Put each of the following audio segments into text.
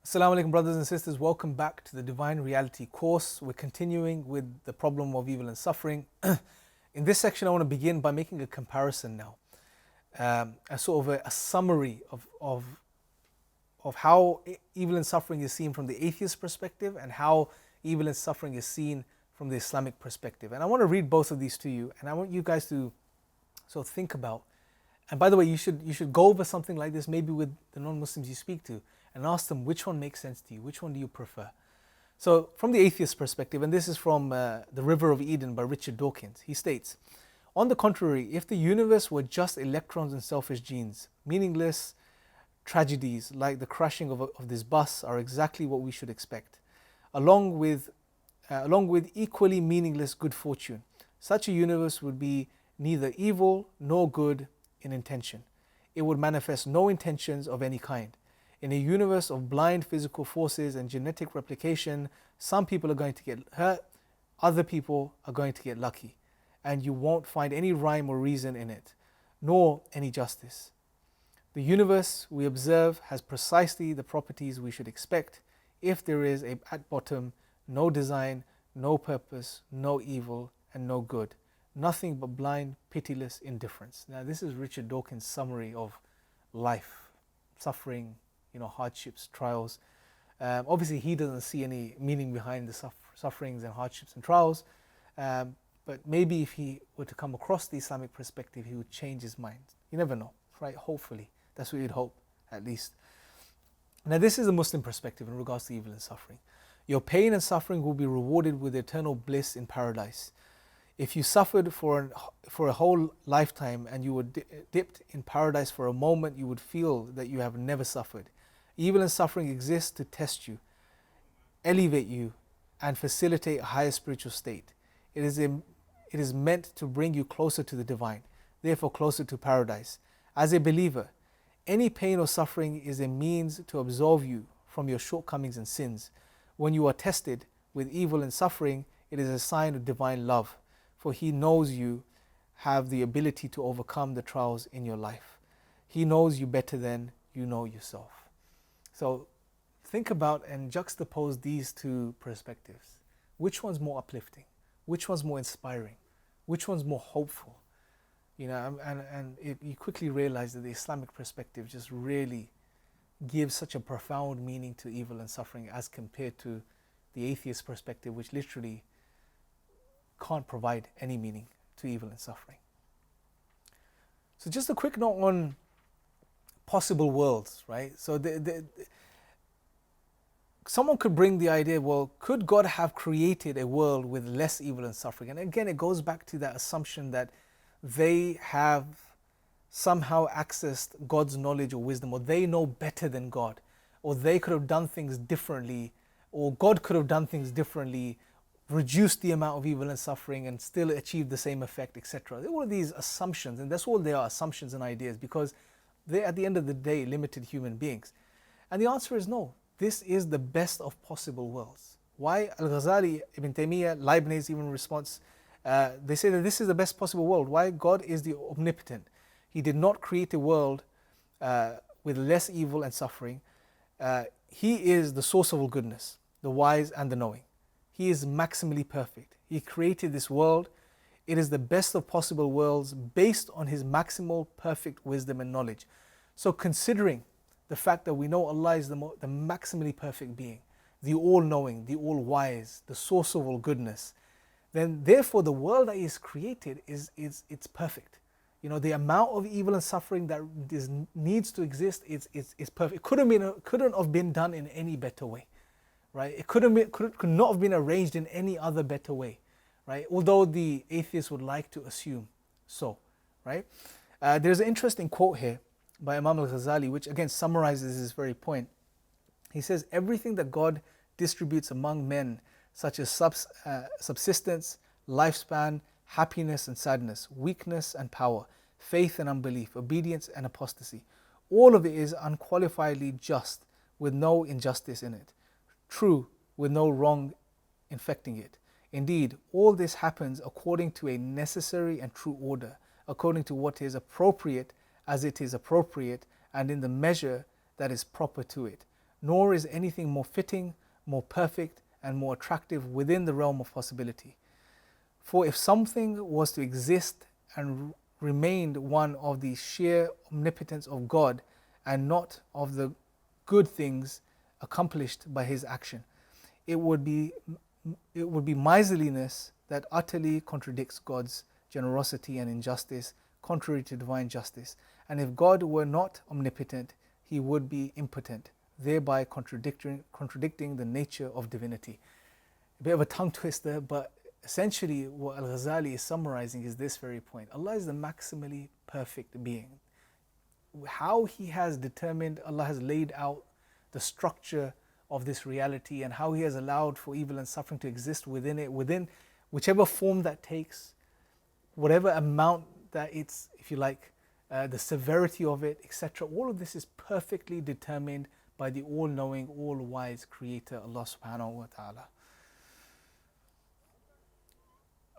Assalamu alaikum, brothers and sisters. Welcome back to the Divine Reality course. We're continuing with the problem of evil and suffering. In this section, I want to begin by making a comparison now, a sort of a summary of how evil and suffering is seen from the atheist perspective and how evil and suffering is seen from the Islamic perspective. And I want to read both of these to you, and I want you guys to sort of think about. And by the way, you should go over something like this maybe with the non-Muslims you speak to, and ask them which one makes sense to you, which one do you prefer. So from the atheist perspective, and this is from The River of Eden by Richard Dawkins, he states, on the contrary, if the universe were just electrons and selfish genes, meaningless tragedies like the crashing of this bus are exactly what we should expect, along with equally meaningless good fortune. Such a universe would be neither evil nor good in intention. It would manifest no intentions of any kind. In a universe of blind physical forces and genetic replication, some people are going to get hurt, other people are going to get lucky, and you won't find any rhyme or reason in it, nor any justice. The universe we observe has precisely the properties we should expect if there is at bottom no design, no purpose, no evil, and no good. Nothing but blind, pitiless indifference. Now this is Richard Dawkins' summary of life, suffering, hardships, trials. Obviously he doesn't see any meaning behind the sufferings and hardships and trials, but maybe if he were to come across the Islamic perspective, he would change his mind. You never know, right? Hopefully. That's what you'd hope, at least. Now this is the Muslim perspective in regards to evil and suffering. Your pain and suffering will be rewarded with eternal bliss in paradise. If you suffered for a whole lifetime and you were dipped in paradise for a moment, you would feel that you have never suffered. Evil and suffering exist to test you, elevate you, and facilitate a higher spiritual state. It is meant to bring you closer to the divine, therefore closer to paradise. As a believer, any pain or suffering is a means to absolve you from your shortcomings and sins. When you are tested with evil and suffering, it is a sign of divine love, for He knows you have the ability to overcome the trials in your life. He knows you better than you know yourself. So think about and juxtapose these two perspectives. Which one's more uplifting? Which one's more inspiring? Which one's more hopeful? And you quickly realize that the Islamic perspective just really gives such a profound meaning to evil and suffering as compared to the atheist perspective, which literally can't provide any meaning to evil and suffering. So just a quick note on possible worlds, right? So someone could bring the idea, well, could God have created a world with less evil and suffering? And again, it goes back to that assumption that they have somehow accessed God's knowledge or wisdom, or they know better than God, or they could have done things differently, or God could have done things differently, reduced the amount of evil and suffering and still achieve the same effect, etc. All of these assumptions, and that's all they are, assumptions and ideas, because they're at the end of the day limited human beings. And the answer is no. This is the best of possible worlds. Why? Al-Ghazali, Ibn Taymiyyah, Leibniz even response, they say that this is the best possible world. Why? God is the omnipotent. He did not create a world with less evil and suffering. He is the source of all goodness, the wise and the knowing. He is maximally perfect. He created this world. It is the best of possible worlds based on His maximal perfect wisdom and knowledge. So considering the fact that we know Allah is the maximally perfect being, the all-knowing, the all-wise, the source of all goodness, then therefore the world that He has created it's perfect. The amount of evil and suffering that needs to exist is perfect. It couldn't have been done in any better way. Right? It could not have been arranged in any other better way, right? Although the atheists would like to assume so, right? There's an interesting quote here by Imam al-Ghazali, which again summarizes this very point. He says, everything that God distributes among men, such as subsistence, lifespan, happiness and sadness, weakness and power, faith and unbelief, obedience and apostasy, all of it is unqualifiedly just, with no injustice in it. True, with no wrong infecting it. Indeed, all this happens according to a necessary and true order, according to what is appropriate as it is appropriate, and in the measure that is proper to it. nor is anything more fitting, more perfect, and more attractive within the realm of possibility. For if something was to exist and remained one of the sheer omnipotence of God and not of the good things accomplished by his action, it would be miserliness that utterly contradicts God's generosity and injustice, contrary to divine justice. And if God were not omnipotent, he would be impotent, thereby contradicting the nature of divinity. A bit of a tongue twister, but essentially what Al-Ghazali is summarizing is this very point. Allah is the maximally perfect being. How he has determined, Allah has laid out the structure of this reality and how he has allowed for evil and suffering to exist within it, within whichever form that takes, whatever amount that it's, if you like, the severity of it, etc. All of this is perfectly determined by the all-knowing, all-wise Creator, Allah subhanahu wa ta'ala.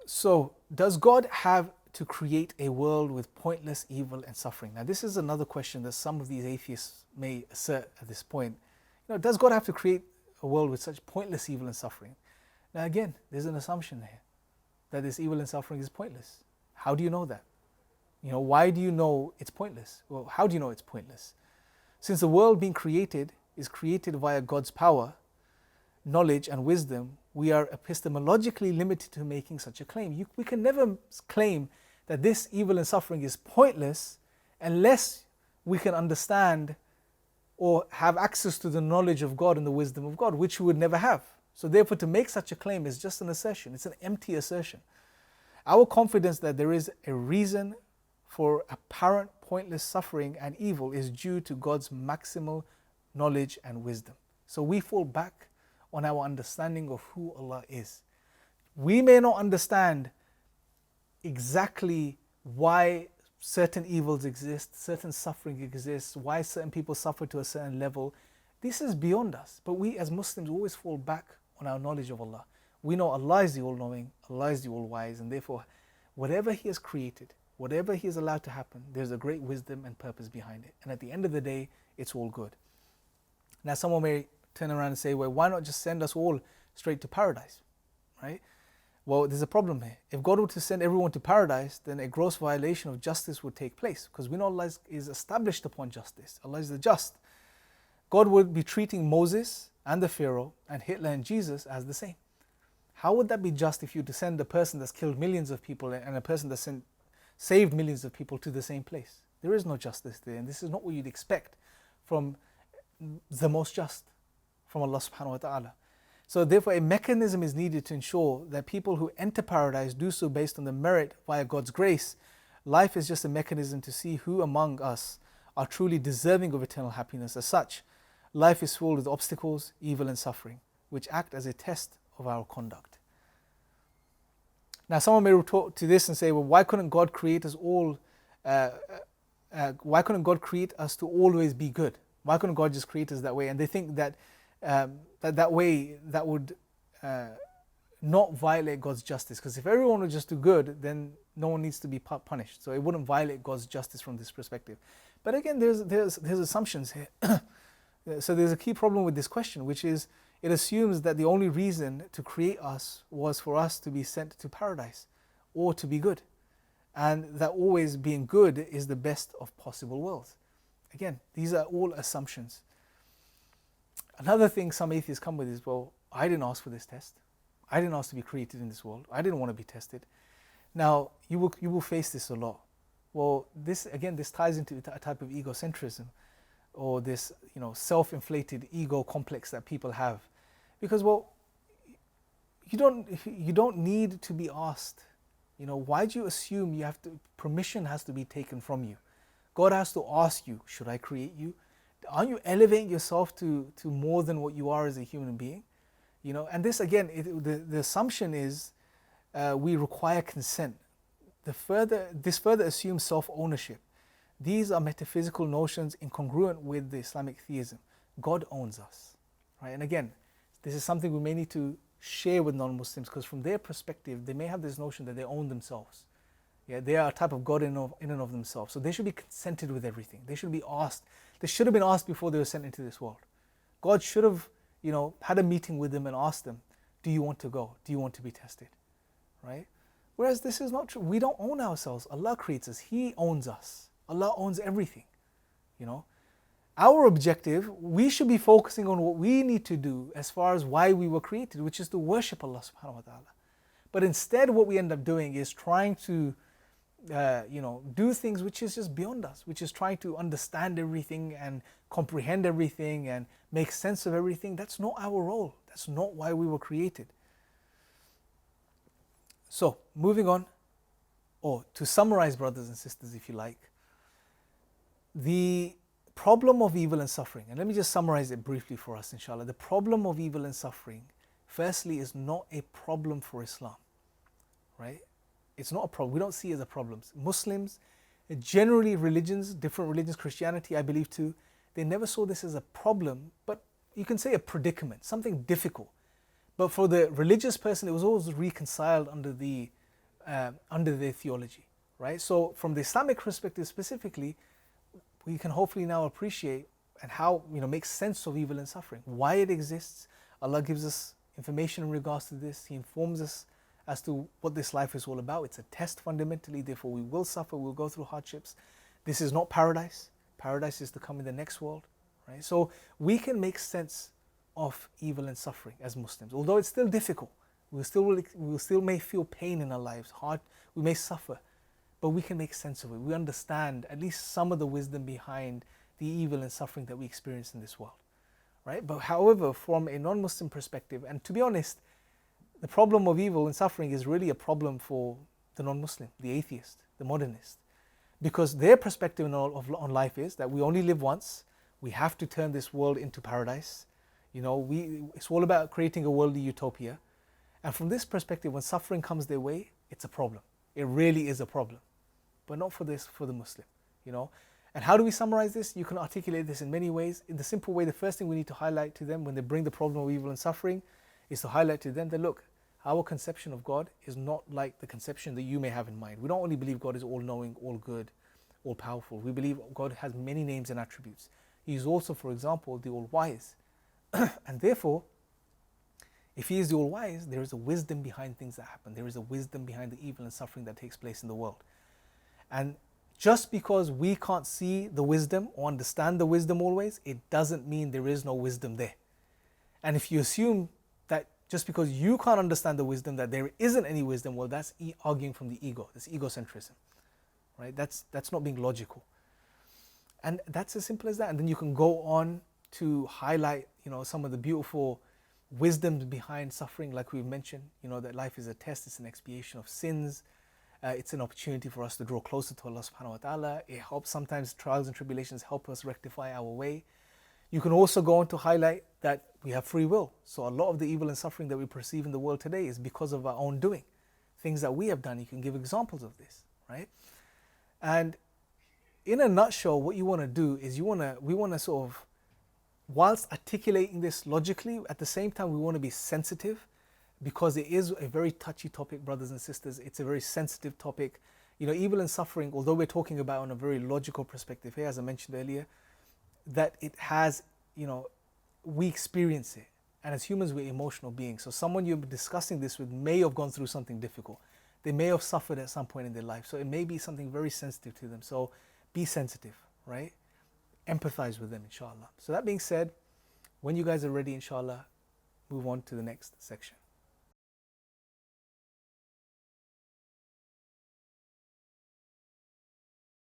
So, does God have to create a world with pointless evil and suffering? Now, this is another question that some of these atheists may assert at this point. You know, does God have to create a world with such pointless evil and suffering? Now, again, there's an assumption here that this evil and suffering is pointless. How do you know that? You know, why do you know it's pointless? Well, how do you know it's pointless? Since the world being created is created via God's power, knowledge and wisdom, we are epistemologically limited to making such a claim. We can never claim that this evil and suffering is pointless unless we can understand or have access to the knowledge of God and the wisdom of God, which we would never have. So therefore, to make such a claim is just an assertion. It's an empty assertion. Our confidence that there is a reason for apparent pointless suffering and evil is due to God's maximal knowledge and wisdom. So we fall back on our understanding of who Allah is. We may not understand exactly why certain evils exist, certain suffering exists, why certain people suffer to a certain level. This is beyond us. But we as Muslims always fall back on our knowledge of Allah. We know Allah is the all-knowing, Allah is the all-wise, and therefore whatever He has created, whatever He has allowed to happen, there's a great wisdom and purpose behind it. And at the end of the day, it's all good. Now someone may turn around and say, well, why not just send us all straight to paradise, right? Well, there's a problem here. If God were to send everyone to paradise, then a gross violation of justice would take place, because we know Allah is established upon justice. Allah is the just. God would be treating Moses and the Pharaoh and Hitler and Jesus as the same. How would that be just if you to send a person that's killed millions of people and a person that's saved millions of people to the same place? There is no justice there, and this is not what you'd expect from the most just, from Allah subhanahu wa ta'ala. So therefore a mechanism is needed to ensure that people who enter paradise do so based on the merit via God's grace. Life is just a mechanism to see who among us are truly deserving of eternal happiness. As such, life is filled with obstacles, evil and suffering, which act as a test of our conduct. Now someone may retort to this and say, well, why couldn't God create us all, why couldn't God create us to always be good? Why couldn't God just create us that way? And they think that that way that would not violate God's justice, because if everyone would just do good, then no one needs to be punished. So it wouldn't violate God's justice from this perspective. But again, there's assumptions here. So there's a key problem with this question, which is it assumes that the only reason to create us was for us to be sent to paradise or to be good, and that always being good is the best of possible worlds. Again, these are all assumptions. Another thing some atheists come with is, well, I didn't ask for this test. I didn't ask to be created in this world. I didn't want to be tested. Now, you will face this a lot. Well, this ties into a type of egocentrism, or this, self-inflated ego complex that people have. Because, well, you don't need to be asked. Why do you assume permission has to be taken from you? God has to ask you, should I create you? Aren't you elevating yourself to more than what you are as a human being? And this again, the assumption is we require consent. This further assumes self-ownership. These are metaphysical notions incongruent with the Islamic theism. God owns us, right? And again, this is something we may need to share with non-Muslims, because from their perspective, they may have this notion that they own themselves. Yeah, they are a type of God in and of themselves. So they should be consented with everything. They should be asked. They should have been asked before they were sent into this world. God should have, had a meeting with them and asked them, do you want to go? Do you want to be tested? Right? Whereas this is not true. We don't own ourselves. Allah creates us. He owns us. Allah owns everything. Our objective, we should be focusing on what we need to do as far as why we were created, which is to worship Allah subhanahu wa ta'ala. But instead what we end up doing is trying to do things which is just beyond us, which is trying to understand everything and comprehend everything and make sense of everything. That's not our role. That's not why we were created. So, moving on, or to summarize, brothers and sisters, if you like, the problem of evil and suffering, and let me just summarize it briefly for us, inshallah. The problem of evil and suffering, firstly, is not a problem for Islam, right? It's not a problem. We don't see it as a problem. Muslims, generally religions, different religions, Christianity, I believe too, they never saw this as a problem, but you can say a predicament, something difficult. But for the religious person, it was always reconciled under their theology, right? So from the Islamic perspective specifically, we can hopefully now appreciate and how, make sense of evil and suffering, why it exists. Allah gives us information in regards to this. He informs us as to what this life is all about. It's a test fundamentally, therefore we will suffer, we'll go through hardships. This is not paradise. Paradise is to come in the next world, right? So we can make sense of evil and suffering as Muslims. Although it's still difficult, we still may feel pain in our lives, we may suffer, but we can make sense of it. We understand at least some of the wisdom behind the evil and suffering that we experience in this world, right? But however, from a non-Muslim perspective, and to be honest, the problem of evil and suffering is really a problem for the non-Muslim, the atheist, the modernist, because their perspective on life is that we only live once, we have to turn this world into paradise. It's all about creating a worldly utopia. And from this perspective, when suffering comes their way, it's a problem. It really is a problem. But not for the Muslim, And how do we summarize this? You can articulate this in many ways. In the simple way, the first thing we need to highlight to them when they bring the problem of evil and suffering is to highlight to them that, look, our conception of God is not like the conception that you may have in mind. We don't only believe God is all-knowing, all-good, all-powerful. We believe God has many names and attributes. He is also, for example, the all-wise. And therefore, if He is the all-wise, there is a wisdom behind things that happen. There is a wisdom behind the evil and suffering that takes place in the world. And just because we can't see the wisdom or understand the wisdom always, it doesn't mean there is no wisdom there. And if you assume that just because you can't understand the wisdom that there isn't any wisdom, well, that's arguing from the ego. That's egocentrism, right? That's not being logical. And that's as simple as that. And then you can go on to highlight, some of the beautiful wisdoms behind suffering, like we've mentioned, that life is a test, it's an expiation of sins. It's an opportunity for us to draw closer to Allah subhanahu wa ta'ala. It helps, sometimes trials and tribulations help us rectify our way. You can also go on to highlight that we have free will. So a lot of the evil and suffering that we perceive in the world today is because of our own doing. Things that we have done, you can give examples of this, right? And in a nutshell, what you want to do is we want to sort of, whilst articulating this logically, at the same time we want to be sensitive, because it is a very touchy topic, brothers and sisters. It's a very sensitive topic. Evil and suffering, although we're talking about on a very logical perspective here, as I mentioned earlier, that it has, we experience it. And as humans, we're emotional beings. So someone you're discussing this with may have gone through something difficult. They may have suffered at some point in their life. So it may be something very sensitive to them. So be sensitive, right? Empathize with them, inshallah. So that being said, when you guys are ready, inshallah, move on to the next section.